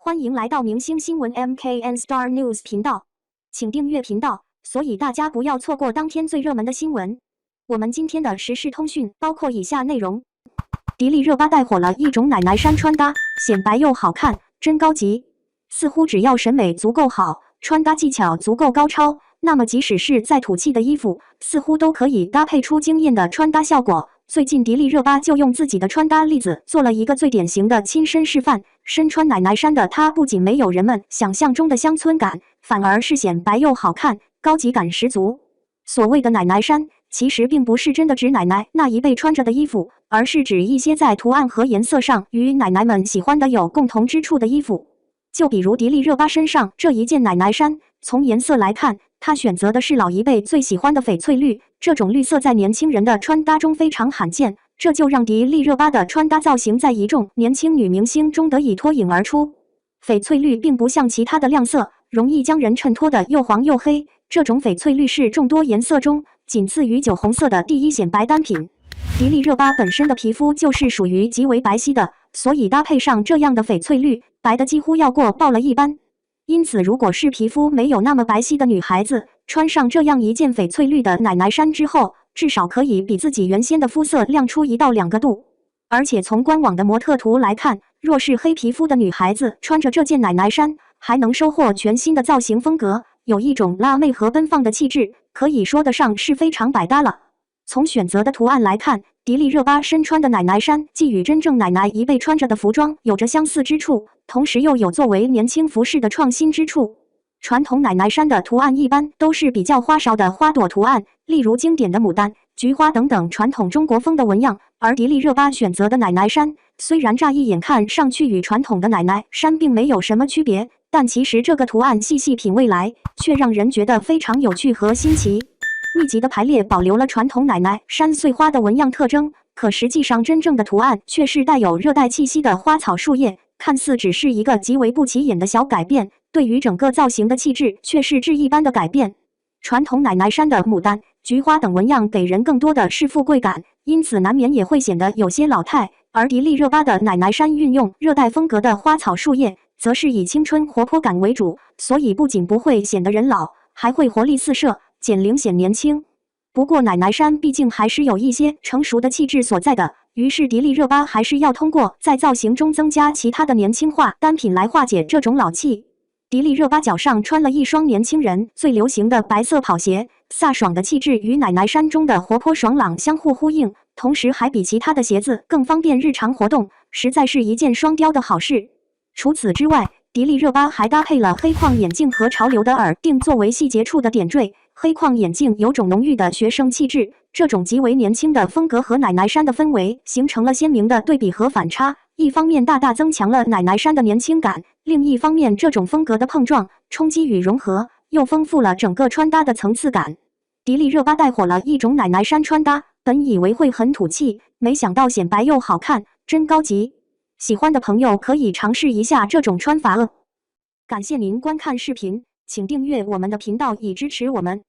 欢迎来到明星新闻 MKN Star News 频道，请订阅频道，所以大家不要错过当天最热门的新闻。我们今天的时事通讯包括以下内容：迪丽热巴带火了一种奶奶衫穿搭，显白又好看，真高级。似乎只要审美足够好，穿搭技巧足够高超，那么即使是再土气的衣服，似乎都可以搭配出惊艳的穿搭效果。最近迪丽热巴就用自己的穿搭例子做了一个最典型的亲身示范。身穿奶奶衫的她不仅没有人们想象中的乡村感，反而是显白又好看，高级感十足。所谓的奶奶衫，其实并不是真的指奶奶那一辈穿着的衣服，而是指一些在图案和颜色上与奶奶们喜欢的有共同之处的衣服。就比如迪丽热巴身上这一件奶奶衫，从颜色来看，她选择的是老一辈最喜欢的翡翠绿，这种绿色在年轻人的穿搭中非常罕见，这就让迪丽热巴的穿搭造型在一众年轻女明星中得以脱颖而出。翡翠绿并不像其他的亮色，容易将人衬托得又黄又黑，这种翡翠绿是众多颜色中仅次于酒红色的第一显白单品。迪丽热巴本身的皮肤就是属于极为白皙的，所以搭配上这样的翡翠绿，白的几乎要过爆了一般。因此，如果是皮肤没有那么白皙的女孩子，穿上这样一件翡翠绿的奶奶衫之后，至少可以比自己原先的肤色亮出1到2个度。而且从官网的模特图来看，若是黑皮肤的女孩子穿着这件奶奶衫，还能收获全新的造型风格，有一种辣妹和奔放的气质，可以说得上是非常百搭了。从选择的图案来看，迪丽热巴身穿的奶奶衫既与真正奶奶一辈穿着的服装有着相似之处，同时又有作为年轻服饰的创新之处。传统奶奶衫的图案一般都是比较花哨的花朵图案，例如经典的牡丹、菊花等等传统中国风的纹样，而迪丽热巴选择的奶奶衫，虽然乍一眼看上去与传统的奶奶衫并没有什么区别，但其实这个图案细细品味来，却让人觉得非常有趣和新奇。密集的排列保留了传统奶奶衫碎花的纹样特征，可实际上真正的图案却是带有热带气息的花草树叶，看似只是一个极为不起眼的小改变，对于整个造型的气质却是质一般的改变。传统奶奶衫的牡丹、菊花等纹样给人更多的是富贵感，因此难免也会显得有些老态，而迪丽热巴的奶奶衫运用热带风格的花草树叶，则是以青春活泼感为主，所以不仅不会显得人老，还会活力四射，减龄显年轻。不过奶奶衫毕竟还是有一些成熟的气质所在的，于是迪丽热巴还是要通过在造型中增加其他的年轻化单品来化解这种老气。迪丽热巴脚上穿了一双年轻人最流行的白色跑鞋，飒爽的气质与奶奶衫中的活泼爽朗相互呼应，同时还比其他的鞋子更方便日常活动，实在是一件双雕的好事。除此之外，迪丽热巴还搭配了黑框眼镜和潮流的耳钉作为细节处的点缀。黑框眼镜有种浓郁的学生气质，这种极为年轻的风格和奶奶衫的氛围形成了鲜明的对比和反差，一方面大大增强了奶奶衫的年轻感，另一方面这种风格的碰撞、冲击与融合又丰富了整个穿搭的层次感。迪丽热巴带火了一种奶奶衫穿搭，本以为会很土气，没想到显白又好看，真高级。喜欢的朋友可以尝试一下这种穿法哦。感谢您观看视频，请订阅我们的频道以支持我们。